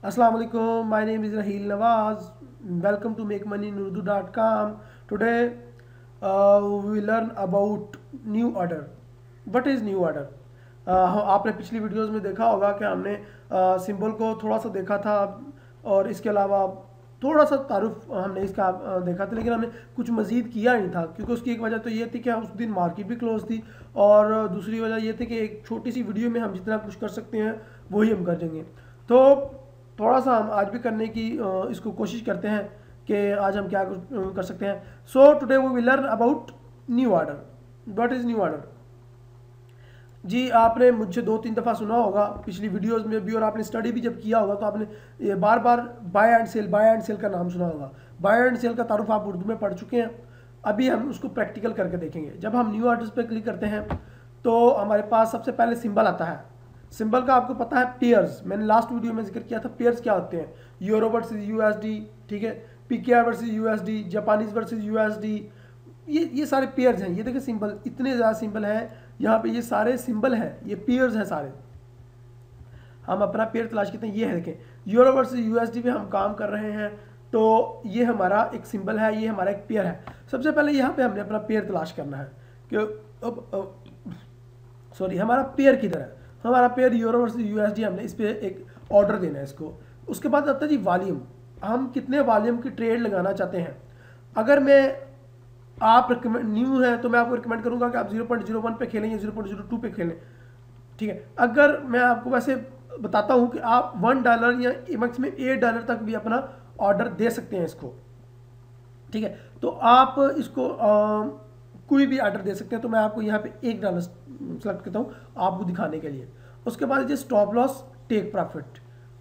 Assalamu alaikum. My name is Raheel Nawaz. Welcome to MakeMoneyInUrdu.com. Today we will learn about new order. What is new order? आपने पिछली videos में देखा होगा कि हमने symbol को थोड़ा सा देखा था और इसके अलावा थोड़ा सा तारुफ हमने इसका देखा था, लेकिन हमने कुछ मज़ीद किया नहीं था क्योंकि उसकी एक वजह तो ये थी कि उस दिन मार्केट भी क्लोज थी और दूसरी वजह ये थी कि एक छोटी सी वीडियो में हम जितना कुछ कर सकते हैं वही हम कर देंगे। तो थोड़ा सा हम आज भी करने की इसको कोशिश करते हैं कि आज हम क्या कर सकते हैं। So today we will learn about new order. What is new order? जी आपने मुझसे 2-3 दफ़ा सुना होगा पिछली वीडियोस में भी, और आपने स्टडी भी जब किया होगा तो आपने ये बार बार बाय एंड सेल का नाम सुना होगा। बाय एंड सेल का तारुफ आप उर्दू में पढ़ चुके हैं। अभी हम उसको प्रैक्टिकल करके देखेंगे। जब हम न्यू ऑर्डर्स पे क्लिक करते हैं तो हमारे पास सबसे पहले सिंबल आता है। सिंबल का आपको पता है पेयर्स, मैंने लास्ट वीडियो में जिक्र किया था पेयर्स क्या होते हैं। यूरो वर्सेस यूएसडी, ठीक है, PKR versus USD, Japanese versus USD, ये सारे पेयर्स हैं। ये देखिए सिंबल, इतने ज़्यादा सिंबल हैं यहाँ पे, ये सारे सिंबल हैं, ये पेयर्स हैं सारे। हम अपना पेयर तलाश करते हैं। ये है देखें यूरो वर्सेस यूएसडी पे हम काम कर रहे हैं, तो ये हमारा एक सिंबल है, ये हमारा एक पेयर है। सबसे पहले यहाँ पे हमने अपना पेयर तलाश करना है कि सॉरी हमारा पेयर किधर है। हमारा पेयर यूरो वर्सेस यूएसडी, हमने इस पर एक ऑर्डर देना है इसको। उसके बाद आता है जी वॉल्यूम, हम कितने वॉल्यूम की ट्रेड लगाना चाहते हैं। अगर मैं आप न्यू है तो मैं आपको रिकमेंड करूंगा कि आप 0.01 पे खेलें या 0.02 पे खेलें, ठीक है। अगर मैं आपको वैसे बताता हूं कि आप $1 या मैक्सिमम $8 तक भी अपना ऑर्डर दे सकते हैं इसको, ठीक है। तो आप इसको कोई भी ऑर्डर दे सकते हैं। तो मैं आपको यहाँ पे $1 सेलेक्ट करता हूँ आपको दिखाने के लिए। उसके बाद ये स्टॉप लॉस टेक प्रॉफिट,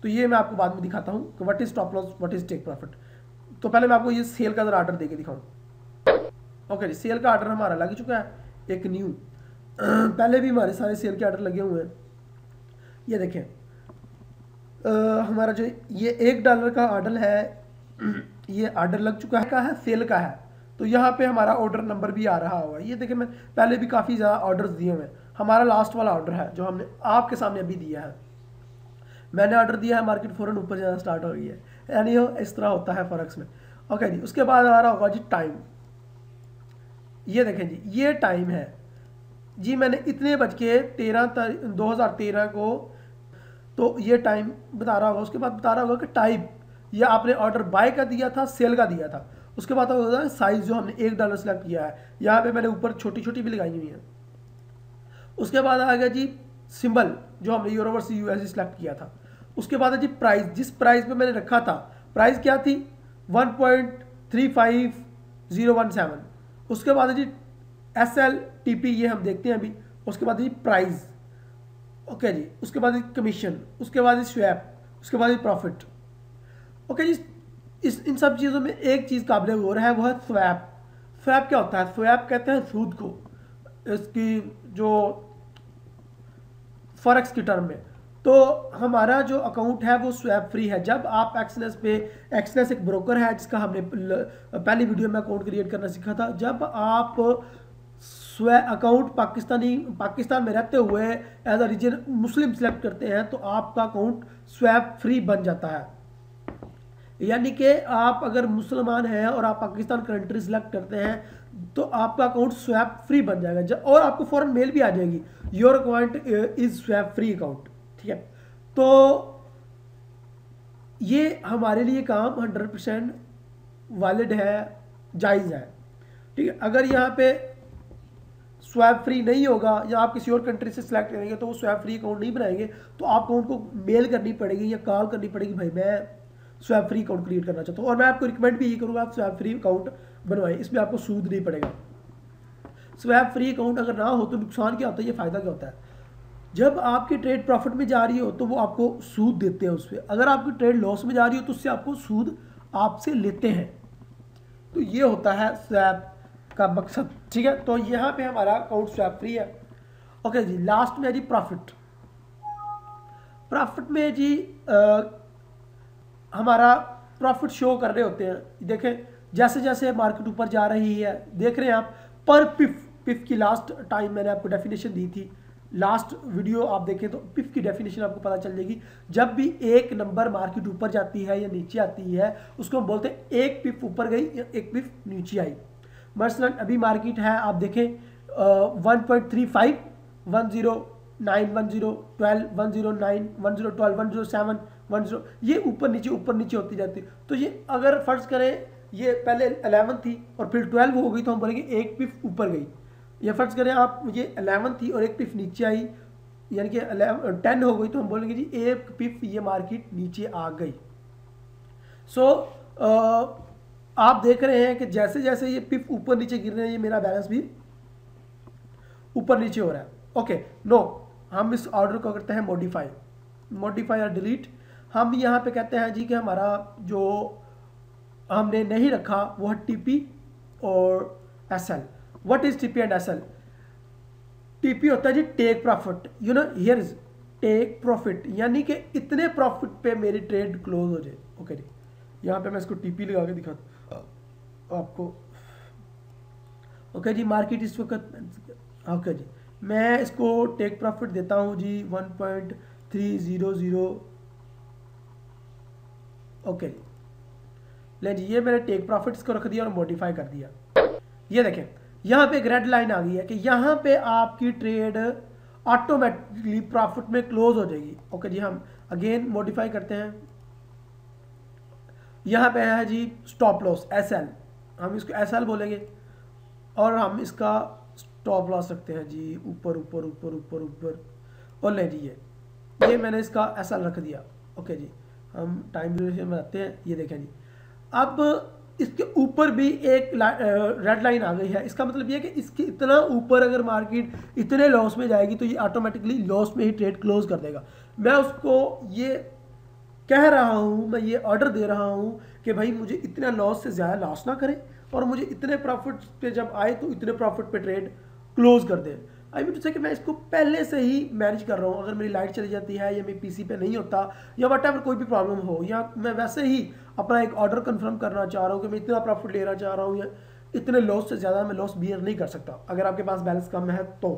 तो ये मैं आपको बाद में दिखाता हूँ कि what is stop loss, what is take profit. तो पहले मैं आपको ये सेल का ऑर्डर दे के दिखाऊँ। ओके जी, सेल का ऑर्डर हमारा लग चुका है, एक न्यू। पहले भी हमारे सारे सेल के ऑर्डर लगे हुए हैं। ये देखें हमारा जो ये $1 का ऑर्डर है, ये ऑर्डर लग चुका है सेल का है। तो यहाँ पे हमारा ऑर्डर नंबर भी आ रहा होगा। ये देखें मैं पहले भी काफ़ी ज़्यादा ऑर्डर्स दिए हुए हैं। हमारा लास्ट वाला ऑर्डर है जो हमने आपके सामने अभी दिया है। मैंने ऑर्डर दिया है, मार्केट फ़ौरन ऊपर जाना स्टार्ट हो गई है, यानी इस तरह होता है फॉरेक्स में। ओके जी, उसके बाद आ रहा होगा जी टाइम। ये देखें जी, ये टाइम है जी, मैंने इतने बज के 2013 को, तो ये टाइम बता रहा होगा। उसके बाद बता रहा होगा कि टाइप, ये आपने ऑर्डर बाय का दिया था, सेल का दिया था। उसके बाद होगा साइज, जो हमने $1 सेलेक्ट किया है, यहाँ पे मैंने ऊपर छोटी छोटी भी लगाई हुई है। उसके बाद आ गया जी सिंबल, जो हमने यूरो वर्सेस यूएसडी सेलेक्ट किया था। उसके बाद है जी प्राइस, जिस प्राइस पे मैंने रखा था, प्राइस क्या थी 1.35017। उसके बाद है जी SLTP, ये हम देखते हैं अभी। उसके बाद जी प्राइस, ओके जी। उसके बाद कमीशन, उसके बाद स्वैप, उसके बाद प्रॉफिट। ओके जी, इन सब चीज़ों में एक चीज़ काबिल गौर है, वो है स्वैप। स्वैप क्या होता है? स्वैप कहते हैं सूद को, इसकी जो फॉरेक्स की टर्म में। तो हमारा जो अकाउंट है वो स्वैप फ्री है। जब आप एक्सनेस पे, एक्सनेस एक ब्रोकर है जिसका हमने पहली वीडियो में अकाउंट क्रिएट करना सीखा था। जब आप अकाउंट पाकिस्तान में रहते हुए as a region Muslim select करते हैं तो आपका अकाउंट स्वैप फ्री बन जाता है। यानी कि आप अगर मुसलमान हैं और आप पाकिस्तान कंट्री सेलेक्ट करते हैं तो आपका अकाउंट स्वैप फ्री बन जाएगा, और आपको फौरन मेल भी आ जाएगी, your account is swap free account, ठीक है। तो ये हमारे लिए काम 100% वैलिड है, जायज़ है, ठीक है। अगर यहाँ पे स्वैप फ्री नहीं होगा या आप किसी और कंट्री से सिलेक्ट करेंगे तो वो स्वैप फ्री अकाउंट नहीं बनाएंगे, तो आपको उनको मेल करनी पड़ेगी या कॉल करनी पड़ेगी, भाई मैं स्वैप फ्री अकाउंट क्रिएट करना चाहता हूँ। और मैं आपको रिकमेंड भी यही करूँगा, आप स्वैप फ्री अकाउंट बनवाएं, इसमें आपको सूद नहीं पड़ेगा। स्वैप फ्री अकाउंट अगर ना हो तो नुकसान क्या होता है, ये फ़ायदा क्या होता है? जब आपकी ट्रेड प्रॉफिट में जा रही हो तो वो आपको सूद देते हैं उस पर। अगर आपकी ट्रेड लॉस में जा रही हो तो उससे आपको सूद आपसे लेते हैं। तो ये होता है स्वैप का मकसद, ठीक है। तो यहाँ पे हमारा अकाउंट स्वैप फ्री है। ओके जी, लास्ट में है जी प्रॉफिट। प्रॉफिट में जी हमारा प्रॉफिट शो कर रहे होते हैं। देखें जैसे जैसे मार्केट ऊपर जा रही है, देख रहे हैं आप, पर पिफ की लास्ट टाइम मैंने आपको डेफिनेशन दी थी, लास्ट वीडियो आप देखें तो पिफ की डेफिनेशन आपको पता चल जाएगी। जब भी एक नंबर मार्केट ऊपर जाती है या नीचे आती है उसको हम बोलते हैं एक पिफ ऊपर गई या एक पिफ नीचे आई। मसलन अभी मार्केट है आप देखें 1.35, 109, 1012, 109, 1012, 107, 10 ये ऊपर नीचे होती जाती है। तो ये अगर फर्ज करें ये पहले 11 थी और फिर 12 हो गई तो हम बोलेंगे एक पिफ ऊपर गई। या फर्ज करें आप ये 11 थी और एक पिफ नीचे आई यानी कि 10 हो गई तो हम बोलेंगे जी एक पिफ ये मार्केट नीचे आ गई। सो आप देख रहे हैं कि जैसे जैसे ये पिफ ऊपर नीचे गिर रहे हैं ये मेरा बैलेंस भी ऊपर नीचे हो रहा है। ओके नो, हम इस ऑर्डर को करते हैं मॉडिफाई और डिलीट। हम यहाँ पे कहते हैं जी कि हमारा जो हमने नहीं रखा वो है टीपी और SL. What is TP and SL? TP होता है जी take profit, you know here is take profit, यानी कि इतने प्रॉफिट पे मेरी ट्रेड क्लोज हो जाए। ओके जी, यहाँ पे मैं इसको टीपी लगा के दिखाता आपको। ओके जी, मार्केट इस वक्त ओके जी मैं इसको टेक प्रॉफिट देता हूँ जी 1.300। ओके जी, ले जी ये मैंने टेक प्रॉफिट्स को रख दिया और मॉडिफाई कर दिया। ये देखें यहाँ पे एक रेड लाइन आ गई है कि यहाँ पे आपकी ट्रेड ऑटोमेटिकली प्रॉफिट में क्लोज हो जाएगी। ओके जी, हम अगेन मॉडिफाई करते हैं। यहाँ पे है जी स्टॉप लॉस एसएल, हम इसको एसएल बोलेंगे और हम इसका स्टॉप लॉस रखते हैं जी ऊपर ऊपर ऊपर ऊपर ऊपर। और ले जी ये मैंने इसका एसएल रख दिया। ओके जी, हम टाइम ड्यूरेशन में आते हैं। ये देखें जी अब इसके ऊपर भी एक रेड लाइन आ गई है। इसका मतलब ये है कि इसके इतना ऊपर अगर मार्केट इतने लॉस में जाएगी तो ये ऑटोमेटिकली लॉस में ही ट्रेड क्लोज कर देगा। मैं उसको ये कह रहा हूँ, मैं ये ऑर्डर दे रहा हूँ कि भाई मुझे इतना लॉस से ज़्यादा लॉस ना करे और मुझे इतने प्रॉफिट पे जब आए तो इतने प्रॉफिट पे ट्रेड क्लोज कर दे। आई मीन टू से कि मैं इसको पहले से ही मैनेज कर रहा हूँ। अगर मेरी लाइट चली जाती है या मेरी पीसी पे नहीं होता या व्हाटएवर कोई भी प्रॉब्लम हो, या मैं वैसे ही अपना एक ऑर्डर कंफर्म करना चाह रहा हूँ कि मैं इतना प्रॉफिट लेना चाह रहा हूँ या इतने लॉस से ज़्यादा मैं लॉस बियर नहीं कर सकता अगर आपके पास बैलेंस कम है तो।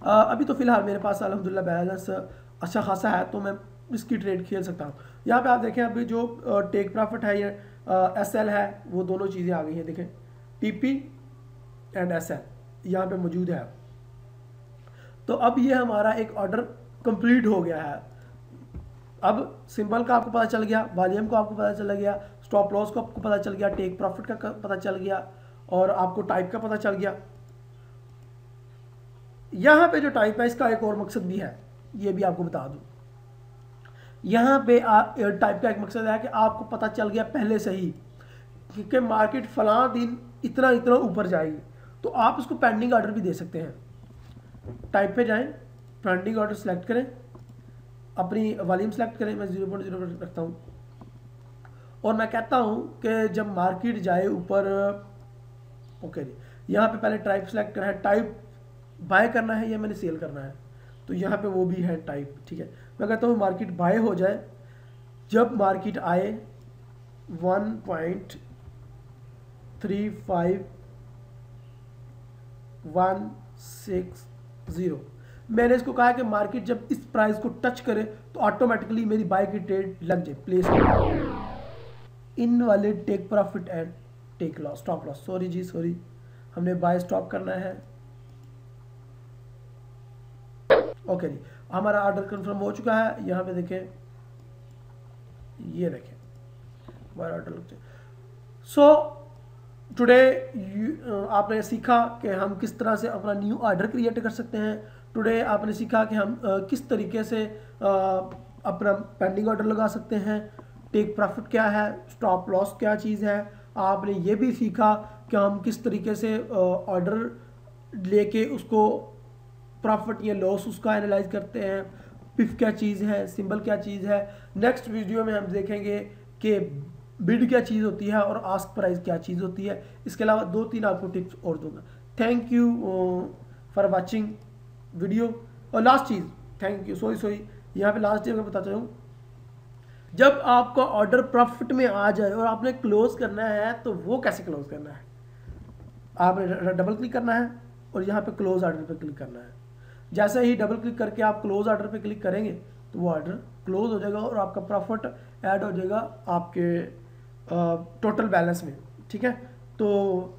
अभी तो फिलहाल मेरे पास अल्हम्दुलिल्लाह बैलेंस अच्छा खासा है तो मैं इसकी ट्रेड खेल सकता हूँ। यहाँ पे आप देखें अभी जो टेक प्रॉफिट है या एसएल है वो दोनों चीज़ें आ गई हैं। देखें टीपी एंड एसएल यहाँ पे मौजूद है। तो अब ये हमारा एक ऑर्डर कंप्लीट हो गया है। अब सिंबल का आपको पता चल गया, वॉल्यूम को आपको पता चल गया, स्टॉप लॉस को आपको पता चल गया, टेक प्रॉफिट का पता चल गया और आपको टाइप का पता चल गया। यहाँ पे जो टाइप है इसका एक और मकसद भी है, ये भी आपको बता दूं। यहाँ पे टाइप का एक मकसद है कि आपको पता चल गया पहले से ही कि मार्केट फलां दिन इतना इतना ऊपर जाएगी तो आप उसको पेंडिंग ऑर्डर भी दे सकते हैं। टाइप पे जाएं, पेंडिंग ऑर्डर सेलेक्ट करें, अपनी वॉल्यूम सेलेक्ट करें, मैं 0.0 रखता हूँ और मैं कहता हूँ कि जब मार्केट जाए ऊपर। ओके जी, यहाँ पे पहले टाइप सेलेक्ट करना है, टाइप बाय करना है या मैंने सेल करना है, तो यहाँ पे वो भी है टाइप। ठीक है, मैं कहता हूँ मार्केट बाय हो जाए जब मार्केट आए 1.35160। मैंने इसको कहा कि मार्केट जब इस प्राइस को टच करे तो ऑटोमेटिकली मेरी बाय की ट्रेड लग जाए, प्लेस इन वाले take profit and take loss, stop loss. Sorry जी सॉरी, हमने बाय स्टॉप करना है। ओके जी, हमारा ऑर्डर कंफर्म हो चुका है। यहाँ पे देखें, ये देखें हमारा ऑर्डर लग जाए। सो टुडे आपने सीखा कि हम किस तरह से अपना न्यू ऑर्डर क्रिएट कर सकते हैं। टुडे आपने सीखा कि हम किस तरीके से अपना पेंडिंग ऑर्डर लगा सकते हैं, टेक प्रॉफिट क्या है, स्टॉप लॉस क्या चीज़ है। आपने ये भी सीखा कि हम किस तरीके से ऑर्डर लेके उसको प्रॉफिट या लॉस उसका एनालाइज करते हैं, पिफ क्या चीज़ है, सिंबल क्या चीज़ है। नेक्स्ट वीडियो में हम देखेंगे कि बिड क्या चीज़ होती है और आस्क प्राइस क्या चीज़ होती है। इसके अलावा 2-3 आपको टिप्स और दूंगा। Thank you for watching video. और लास्ट चीज़, थैंक यू सॉरी यहाँ पे लास्ट चीज़ मैं बताता हूँ, जब आपका ऑर्डर प्रॉफिट में आ जाए और आपने क्लोज करना है तो वो कैसे क्लोज करना है, आपने डबल क्लिक करना है और यहाँ पे क्लोज ऑर्डर पे क्लिक करना है। जैसे ही डबल क्लिक करके आप क्लोज ऑर्डर पे क्लिक करेंगे तो वो ऑर्डर क्लोज हो जाएगा और आपका प्रॉफिट ऐड हो जाएगा आपके टोटल बैलेंस में। ठीक है, तो